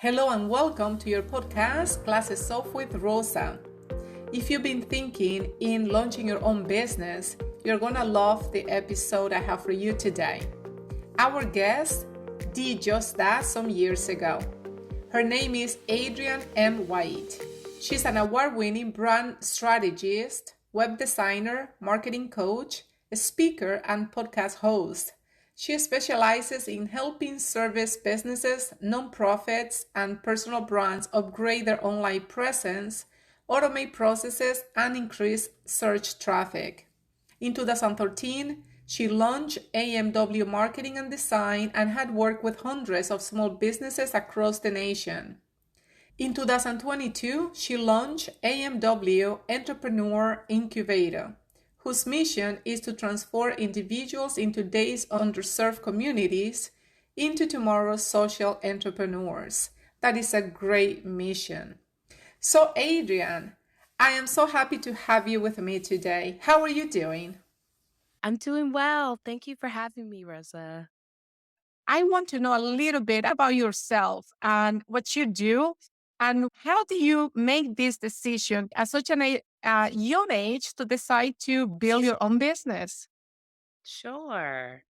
Hello and welcome to your podcast, Classes Off with Rosa. If you've been thinking in launching your own business, you're gonna love the episode I have for you today. Our guest did just that some years ago. Her name is Adrian M. She's an award-winning brand strategist, web designer, marketing coach, a speaker, and podcast host. She specializes in helping service businesses, nonprofits, and personal brands upgrade their online presence, automate processes, and increase search traffic. In 2013, she launched AMW Marketing and Design and had worked with hundreds of small businesses across the nation. In 2022, she launched AMW Entrepreneur Incubator, whose mission is to transform individuals in today's underserved communities into tomorrow's social entrepreneurs. That is a great mission. So, Adrian, I am so happy to have you with me today. How are you doing? I'm doing well. Thank you for having me, Rosa. I want to know a little bit about yourself and what you do, and how do you make this decision at such a young age to decide to build your own business? Sure.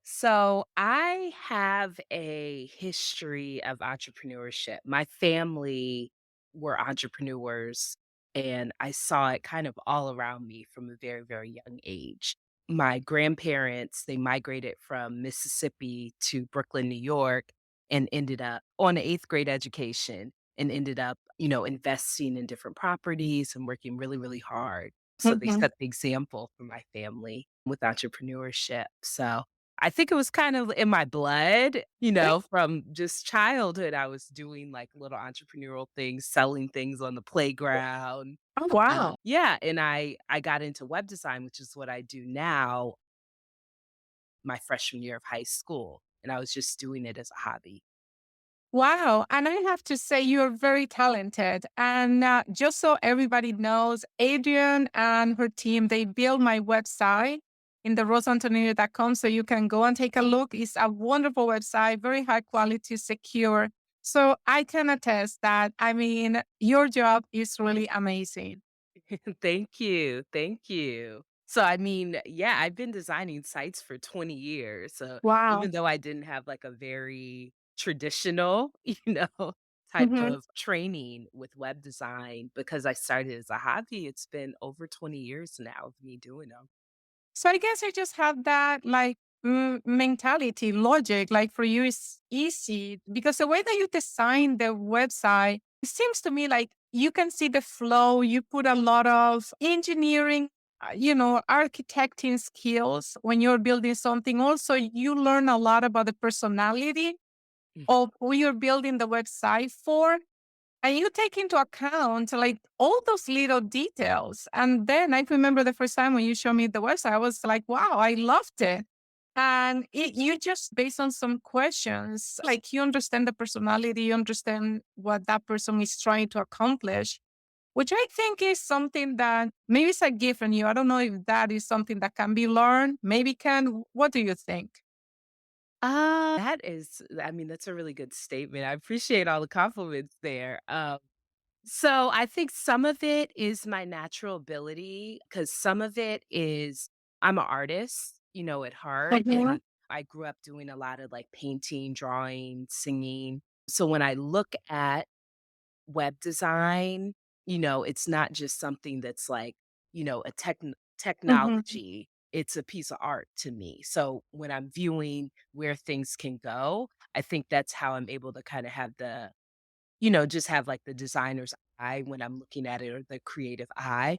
So I have a history of entrepreneurship. My family were entrepreneurs, and I saw it kind of all around me from a very, very young age. My grandparents, they migrated from Mississippi to Brooklyn, New York, and ended up on an eighth grade education and ended up, investing in different properties and working really, really hard. So they Mhm. set the example for my family with entrepreneurship. So I think it was kind of in my blood, from just childhood. I was doing like little entrepreneurial things, selling things on the playground. Oh, wow. Yeah, and I got into web design, which is what I do now, my freshman year of high school, and I was just doing it as a hobby. Wow. And I have to say, you're very talented. And just so everybody knows, Adrian and her team, they built my website in the roseantonio.com. So you can go and take a look. It's a wonderful website, very high quality, secure. So I can attest that, your job is really amazing. Thank you. Thank you. So, I mean, yeah, I've been designing sites for 20 years. So, Wow. even though I didn't have like a very traditional, type Mhm. of training with web design, because I started as a hobby, it's been over 20 years now of me doing them. So I guess I just have that mentality, logic. Like for you, it's easy because the way that you design the website, it seems to me like you can see the flow. You put a lot of engineering, architecting skills when you're building something. Also, you learn a lot about the personality of who you're building the website for. And you take into account like all those little details. And then I remember the first time when you showed me the website, I was like, wow, I loved it. And you just based on some questions, like you understand the personality, you understand what that person is trying to accomplish, which I think is something that maybe it's a gift in you. I don't know if that is something that can be learned. Maybe can. What do you think? I mean, that's a really good statement. I appreciate all the compliments there. So I think some of it is my natural ability because some of it is I'm an artist, at heart. Mhm. And I grew up doing a lot of like painting, drawing, singing. So when I look at web design, it's not just something that's like, a Mhm. technology. It's a piece of art to me. So when I'm viewing where things can go, I think that's how I'm able to kind of have just have like the designer's eye when I'm looking at it or the creative eye.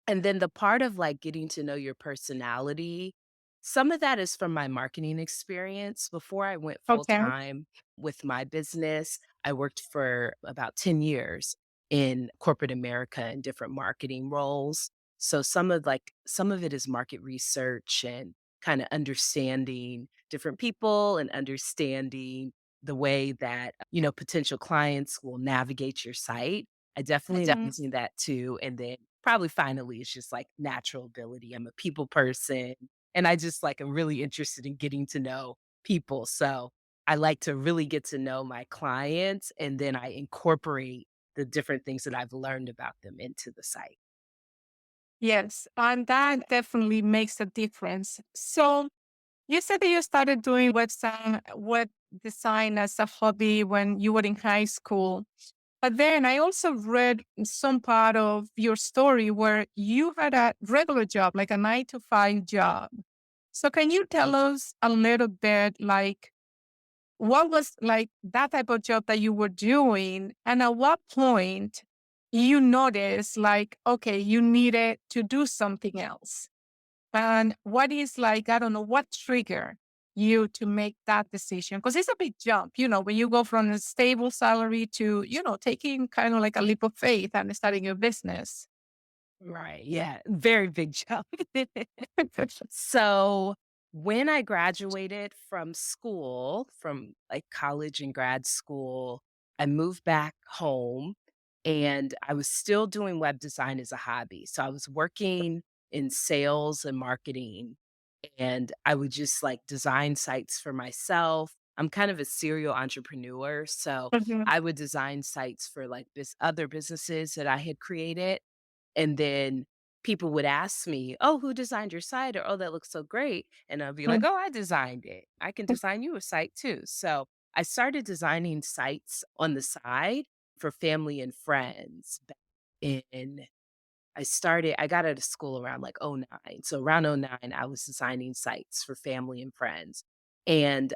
And then the part of like getting to know your personality, some of that is from my marketing experience. Before I went full Okay. time with my business, I worked for about 10 years in corporate America in different marketing roles. So some of it is market research and kind of understanding different people and understanding the way that, potential clients will navigate your site. I definitely Mhm. using that too. And then probably finally it's just like natural ability. I'm a people person and I just like am really interested in getting to know people. So I like to really get to know my clients, and then I incorporate the different things that I've learned about them into the site. Yes, and that definitely makes a difference. So you said that you started doing web design as a hobby when you were in high school. But then I also read some part of your story where you had a regular job, like a 9 to 5 job. So can you tell us a little bit like what was like that type of job that you were doing? And at what point you noticed like, okay, you needed to do something else? And what is like, I don't know, what trigger you to make that decision? Because it's a big jump, when you go from a stable salary to, taking kind of like a leap of faith and starting your business. Right, yeah, very big jump. So, when I graduated from school, from, like, college and grad school, I moved back home, and I was still doing web design as a hobby. So, I was working in sales and marketing, and I would just, like, design sites for myself. I'm kind of a serial entrepreneur, so Mhm. I would design sites for, like, other businesses that I had created, and then people would ask me, "Oh, who designed your site?" Or, "Oh, that looks so great." And I'll be like, Mhm. "Oh, I designed it. I can design you a site too." So I started designing sites on the side for family and friends back in I got out of school around like '09. So around '09, I was designing sites for family and friends. And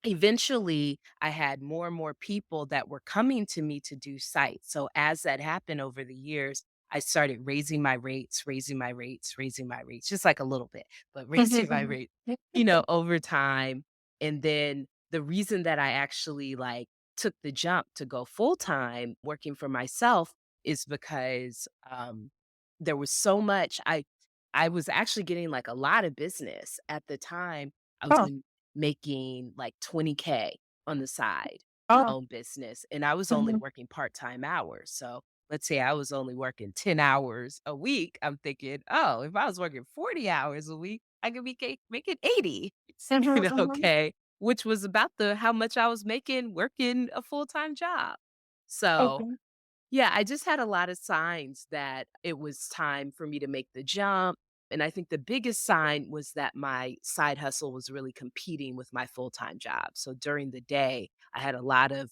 eventually, I had more and more people that were coming to me to do sites. So as that happened over the years, I started raising my rates, raising my rates, raising my rates, just like a little bit, but raising my Mhm. rate, over time. And then the reason that I actually like took the jump to go full time working for myself is because there was so much I was actually getting like a lot of business at the time. I was Oh, making like 20K on the side, oh. own business, and I was only Mhm. working part-time hours. So let's say I was only working 10 hours a week. I'm thinking, oh, if I was working 40 hours a week, I could be making 80, Mhm, mhm. okay, which was about the how much I was making working a full-time job. So Okay. yeah, I just had a lot of signs that it was time for me to make the jump. And I think the biggest sign was that my side hustle was really competing with my full time job. So during the day, I had a lot of,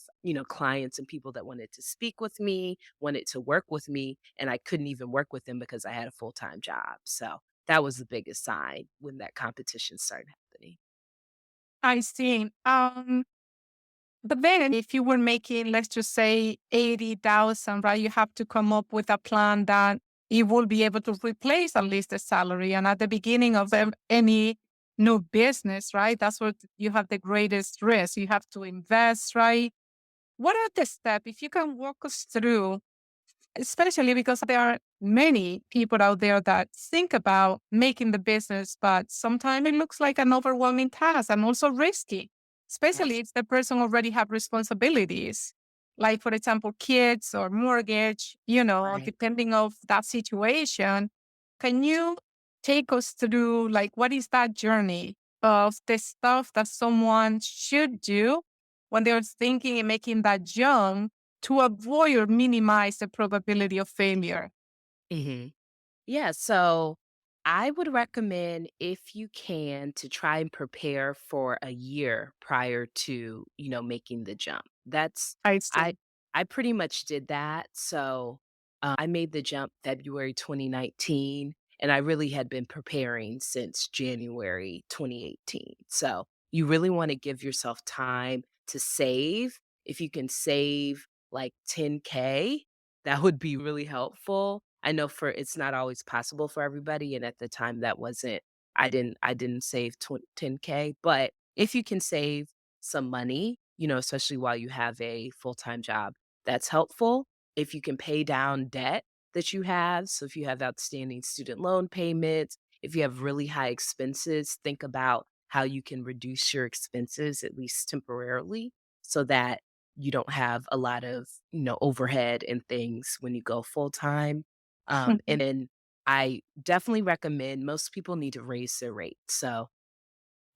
clients and people that wanted to speak with me, wanted to work with me, and I couldn't even work with them because I had a full time job. So that was the biggest sign when that competition started happening. I see. But then if you were making, let's just say 80,000, right, you have to come up with a plan that you will be able to replace at least the salary. And at the beginning of any new business, right, that's what you have the greatest risk. You have to invest, right? What are the steps? If you can walk us through, especially because there are many people out there that think about making the business, but sometimes it looks like an overwhelming task and also risky, especially Yes. if the person already have responsibilities, like for example, kids or mortgage, Right. depending of that situation. Can you take us through like what is that journey of the stuff that someone should do when they're thinking and making that jump to avoid or minimize the probability of failure? Mhm. Yeah, so I would recommend if you can to try and prepare for a year prior to, making the jump. I I see. I pretty much did that. So, I made the jump February 2019 and I really had been preparing since January 2018. So, you really want to give yourself time to save. If you can save like 10K, that would be really helpful. I know for it's not always possible for everybody, and at the time that wasn't I didn't save 10K, but if you can save some money, especially while you have a full-time job, that's helpful. If you can pay down debt that you have, so if you have outstanding student loan payments, if you have really high expenses, think about how you can reduce your expenses at least temporarily so that you don't have a lot of, overhead and things when you go full time. And Mhm. then I definitely recommend most people need to raise their rate. So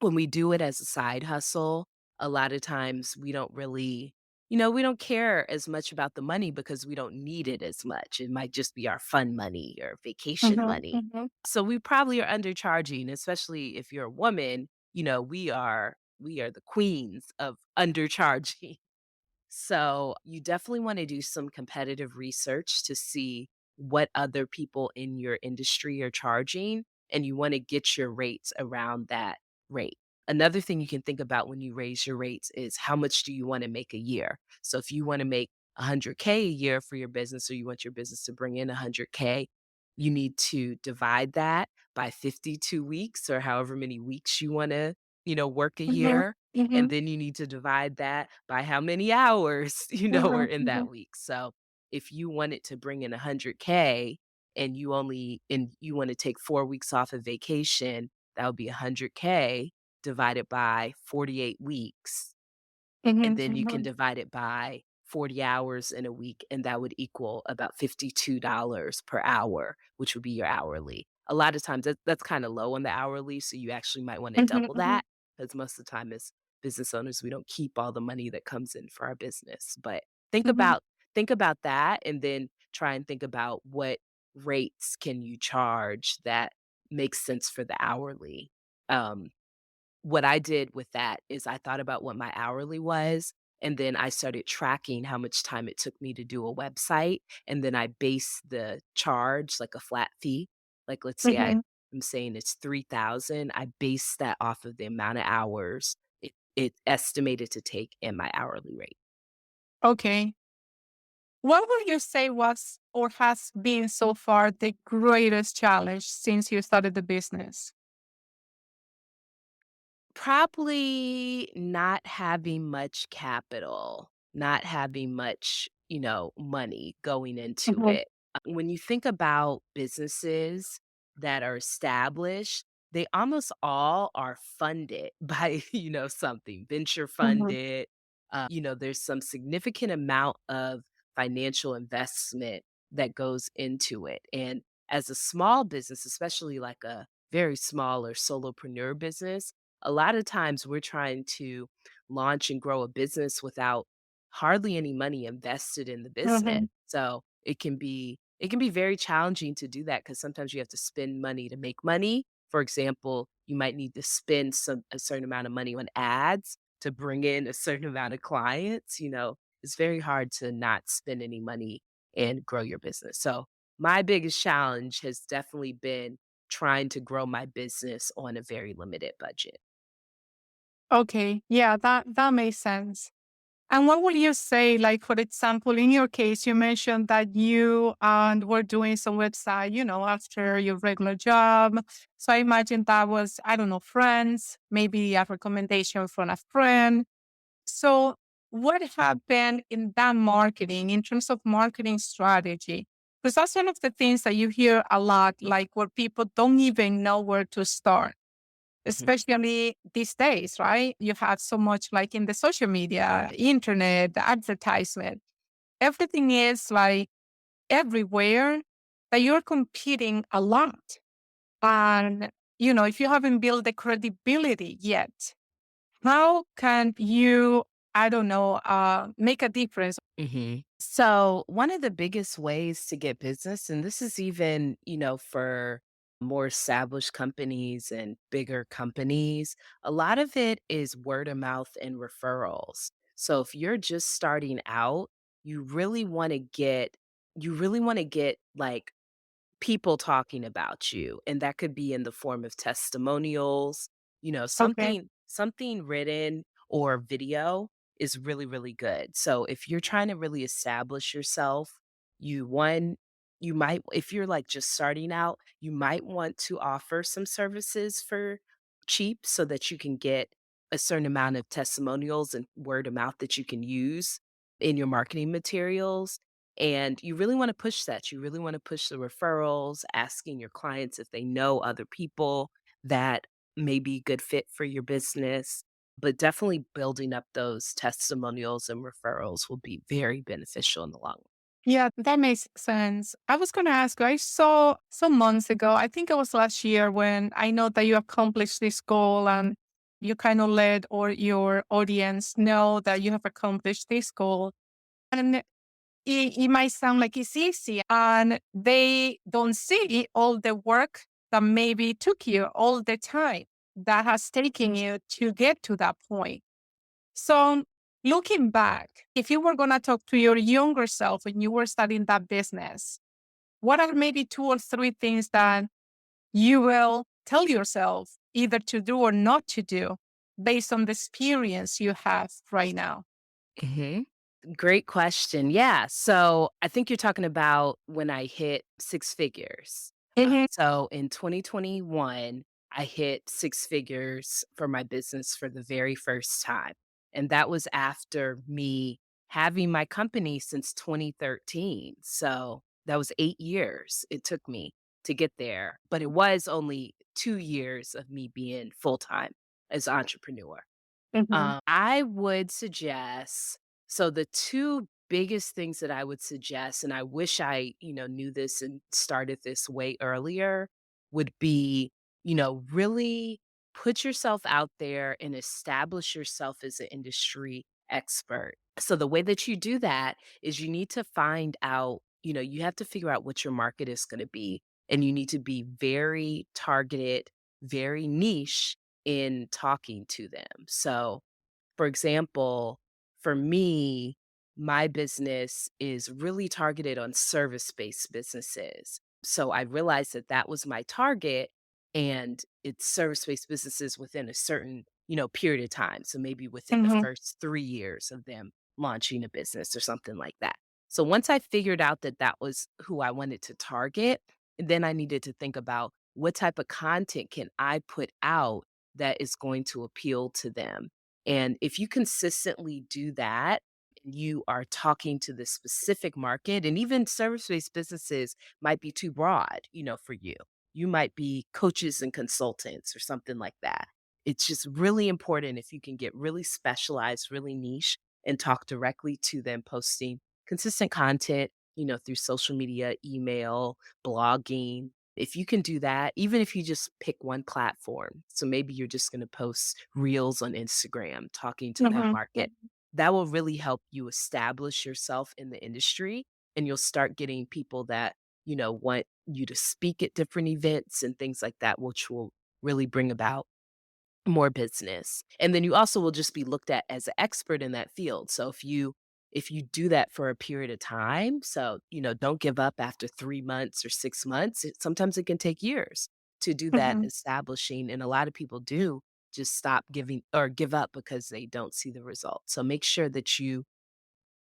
when we do it as a side hustle, A lot of times we don't really, we don't care as much about the money because we don't need it as much. It might just be our fun money or vacation Mhm, money. mhm, So we probably are undercharging, especially if you're a woman, we are the queens of undercharging. So you definitely want to do some competitive research to see what other people in your industry are charging, and you want to get your rates around that rate. Another thing you can think about when you raise your rates is how much do you want to make a year? So if you want to make 100K a year for your business, or you want your business to bring in 100K, you need to divide that by 52 weeks or however many weeks you want to, work a mhm, year, and mhm, then you need to divide that by how many hours, are mhm, in that mhm, week. So if you wanted to bring in 100K and you want to take 4 weeks off of vacation, that would be 100K divided by 48 weeks. And mhm, then you can mhm, divide it by 40 hours in a week, and that would equal about $52 per hour, which would be your hourly. A lot of times that's kind of low on the hourly, so you actually might want to mhm, double mhm, that, because most of the time as business owners, we don't keep all the money that comes in for our business. But think mhm. about think about that, and then try and think about what rates can you charge that makes sense for the hourly. Um, what I did with that is I thought about what my hourly was, and then I started tracking how much time it took me to do a website, and then I based the charge like a flat fee. Like, let's say I'm saying it's 3,000, I based that off of the amount of hours it estimated to take in my hourly rate. Okay. What would you say was or has been so far the greatest challenge since you started the business? Probably not having much capital, not having much, money going into Mhm, it. When you think about businesses that are established, they almost all are funded by, something venture mhm, funded. There's some significant amount of financial investment that goes into it. And as a small business, especially like a very small or solopreneur business, a lot of times we're trying to launch and grow a business without hardly any money invested in the business. mhm. So it can be very challenging to do that, because sometimes you have to spend money to make money. For example, you might need to spend a certain amount of money on ads to bring in a certain amount of clients. It's very hard to not spend any money and grow your business. So my biggest challenge has definitely been trying to grow my business on a very limited budget. Okay. Yeah, that makes sense. And what would you say, like, for example, in your case, you mentioned that you were doing some website, after your regular job. So I imagine that was, I don't know, friends, maybe a recommendation from a friend. So what happened in that marketing in terms of marketing strategy? Because that's one of the things that you hear a lot, like where people don't even know where to start, Mhm. especially these days, right? You have so much like in the social media, internet, the advertisement, everything is like everywhere that you're competing a lot. And, if you haven't built the credibility yet, how can you, I don't know, make a difference? Mhm. So, one of the biggest ways to get business, and this is even, for more established companies and bigger companies, a lot of it is word of mouth and referrals. So, if you're just starting out, you really want to get like people talking about you, and that could be in the form of testimonials, Okay. something written or video is really, really good. So if you're trying to really establish yourself, you might, if you're like just starting out, you might want to offer some services for cheap so that you can get a certain amount of testimonials and word of mouth that you can use in your marketing materials. And you really wanna push that. You really wanna push the referrals, asking your clients if they know other people that may be good fit for your business, but definitely building up those testimonials and referrals will be very beneficial in the long run. Yeah, that makes sense. I was going to ask you, I saw some months ago, I think it was last year when I know that you accomplished this goal and you kind of let or your audience know that you have accomplished this goal. And it might sound like it's easy and they don't see all the work that maybe took you all the time that has taken you to get to that point. So looking back, if you were going to talk to your younger self when you were starting that business, what are maybe two or three things that you will tell yourself either to do or not to do based on the experience you have right now? Mhm. Great question. Yeah. So I think you're talking about when I hit six figures. Mhm, So in 2021, I hit six figures for my business for the very first time. And that was after me having my company since 2013. So that was 8 years it took me to get there. But it was only 2 years of me being full time as entrepreneur. mhm, I would suggest so the 2 biggest things that I would suggest, and I wish I, knew this and started this way earlier, would be, really put yourself out there and establish yourself as an industry expert. So the way that you do that is you need to find out, you have to figure out what your market is gonna be, and you need to be very targeted, very niche in talking to them. So for example, for me, my business is really targeted on service-based businesses. So I realized that that was my target, and it's service-based businesses within a certain, period of time. So maybe within the mhm, first 3 years of them launching a business or something like that. So once I figured out that that was who I wanted to target, then I needed to think about what type of content can I put out that is going to appeal to them. And if you consistently do that, you are talking to the specific market, and even service-based businesses might be too broad, for you. You might be coaches and consultants or something like that. It's just really important if you can get really specialized, really niche, and talk directly to them, posting consistent content, through social media, email, blogging. If you can do that, even if you just pick one platform, so maybe you're just gonna post reels on Instagram talking to that mhm, market, that will really help you establish yourself in the industry, and you'll start getting people that, want you to speak at different events and things like that, which will really bring about more business. And then you also will just be looked at as an expert in that field. So if you do that for a period of time, so, don't give up after 3 months or 6 months. Sometimes it can take years to do that mhm, establishing, and a lot of people do just stop giving or give up because they don't see the results. So make sure that you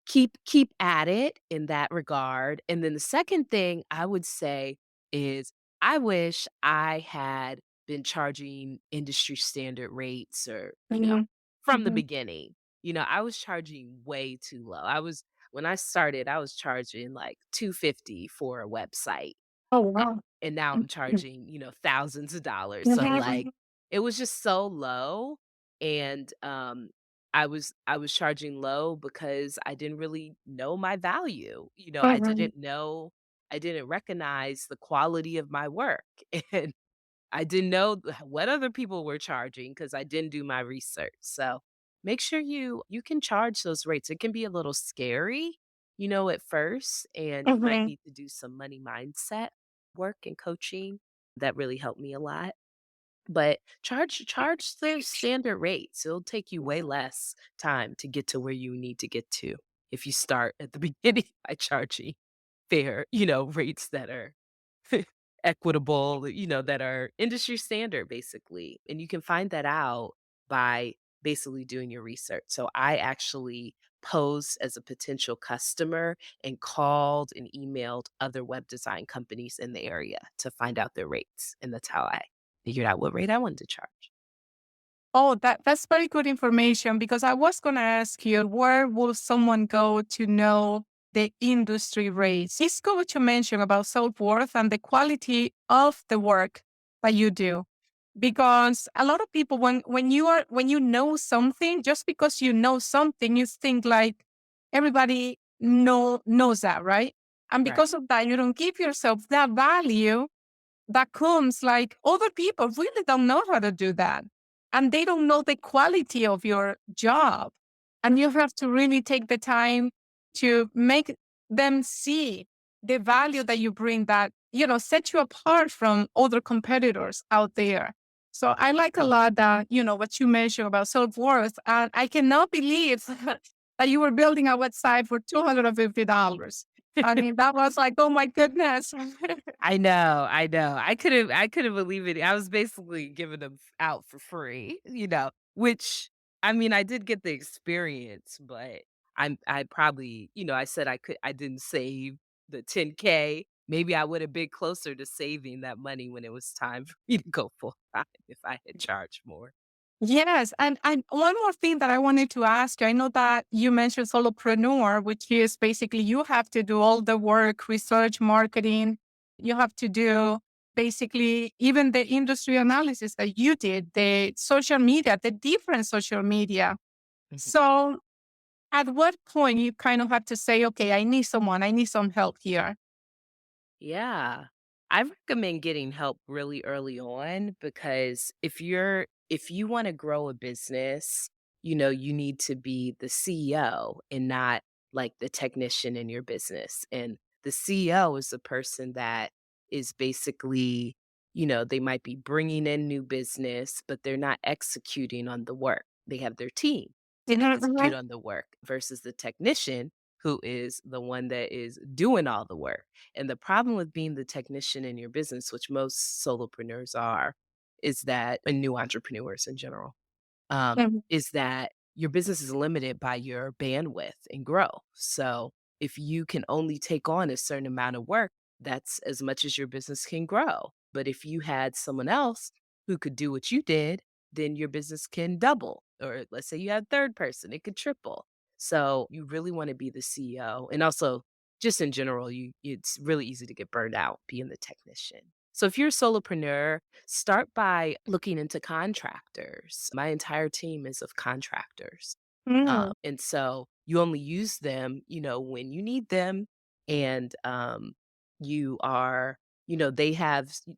keep at it in that regard. And then the second thing I would say is I wish I had been charging industry standard rates or, mhm, from the mhm. beginning. I was charging way too low. When I started, I was charging like 250 for a website. Oh, Uh, wow. and now I'm Mhm, charging, thousands of dollars. So, like, mhm, it was just so low, and, I was charging low because I didn't really know my value. mhm, I didn't recognize the quality of my work, and I didn't know what other people were charging because I didn't do my research. So, make sure you can charge those rates. It can be a little scary, at first, and you might mhm. need to do some money mindset work and coaching. That really helped me a lot. But charge their standard rates. It'll take you way less time to get to where you need to get to if you start at the beginning by charging fair, rates that are equitable, that are industry standard basically. And you can find that out by basically doing your research. So I actually posed as a potential customer and called and emailed other web design companies in the area to find out their rates. And that's how I figured out what rate I wanted to charge. Oh, that's very good information because I was going to ask you, where will someone go to know the industry rates? It's good to mention about self-worth and the quality of the work that you do. Because a lot of people, when you know something, just because you know something, you think like everybody knows that, right? And Right. because of that, you don't give yourself that value that comes like other people really don't know how to do that. and they don't know the quality of your job. And you have to really take the time to make them see the value that you bring that, set you apart from other competitors out there. So I like a lot that, what you mentioned about self-worth. And I cannot believe that you were building a website for $250. I mean, that was like, oh my goodness. I know, I know. I couldn't believe it. I was basically giving them out for free, which I mean, I did get the experience, but I probably, I said I didn't save the 10K. Maybe I would have been closer to saving that money when it was time for me to go full time if I had charged more. Yes. And one more thing that I wanted to ask you, I know that you mentioned solopreneur, which is basically you have to do all the work, research, marketing. You have to do basically even the industry analysis that you did, the social media, the different social media. Mhm. So at what point you kind of have to say, okay, I need some help here. Yeah. I recommend getting help really early on because if you want to grow a business, you need to be the CEO and not like the technician in your business. And the CEO is the person that is basically, they might be bringing in new business, but they're not executing on the work. They have their team to Mhm, execute mhm. on the work versus the technician who is the one that is doing all the work. And the problem with being the technician in your business, which most solopreneurs are, is that and new entrepreneurs in general, is that your business is limited by your bandwidth and growth. So if you can only take on a certain amount of work, that's as much as your business can grow. But if you had someone else who could do what you did, then your business can double. Or let's say you had a third person, it could triple. So you really want to be the CEO. And also, just in general, it's really easy to get burned out being the technician. So if you're a solopreneur, start by looking into contractors. My entire team is of contractors. Mm. And so you only use them, when you need them. And you are,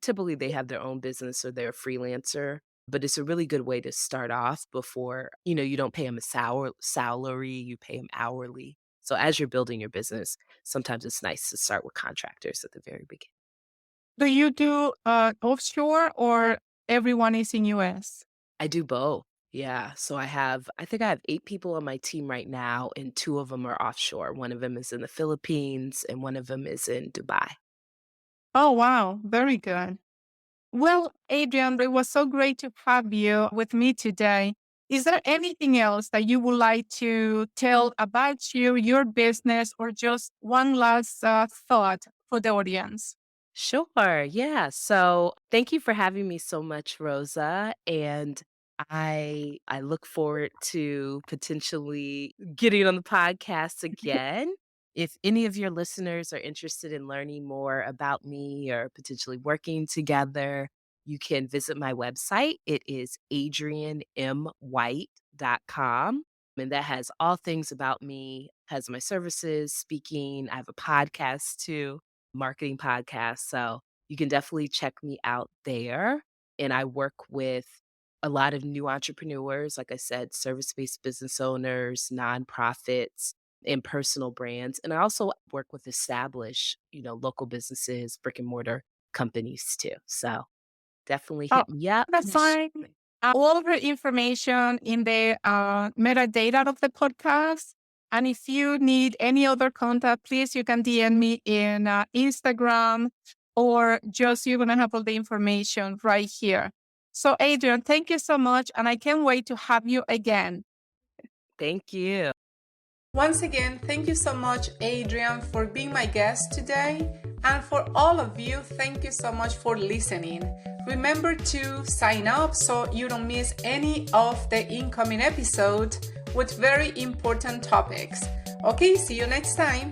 typically they have their own business or they're a freelancer. But it's a really good way to start off before, you don't pay them a salary, you pay them hourly. So as you're building your business, sometimes it's nice to start with contractors at the very beginning. Do you do offshore or everyone is in US? I do both. Yeah. So I think I have 8 people on my team right now, and 2 of them are offshore. One of them is in the Philippines, and one of them is in Dubai. Oh, wow. Very good. Well, Adrian, it was so great to have you with me today. Is there anything else that you would like to tell about you, your business, or just one last thought for the audience? Sure. Yeah. So thank you for having me so much, Rosa. And I look forward to potentially getting on the podcast again. If any of your listeners are interested in learning more about me or potentially working together, you can visit my website. It is adrianmwhite.com. And that has all things about me, has my services, speaking. I have a podcast too, marketing podcast. So you can definitely check me out there. And I work with a lot of new entrepreneurs, like I said, service based business owners, nonprofits, and personal brands. And I also work with established, local businesses, brick and mortar companies too. So definitely Oh, hit me up. that's fine. All of the information in the metadata of the podcast. And if you need any other contact, please, you can DM me in Instagram or just you're going to have all the information right here. So, Adrian, thank you so much. And I can't wait to have you again. Thank you. Once again, thank you so much, Adrian, for being my guest today. And for all of you, thank you so much for listening. Remember to sign up so you don't miss any of the incoming episodes with very important topics. Okay, see you next time.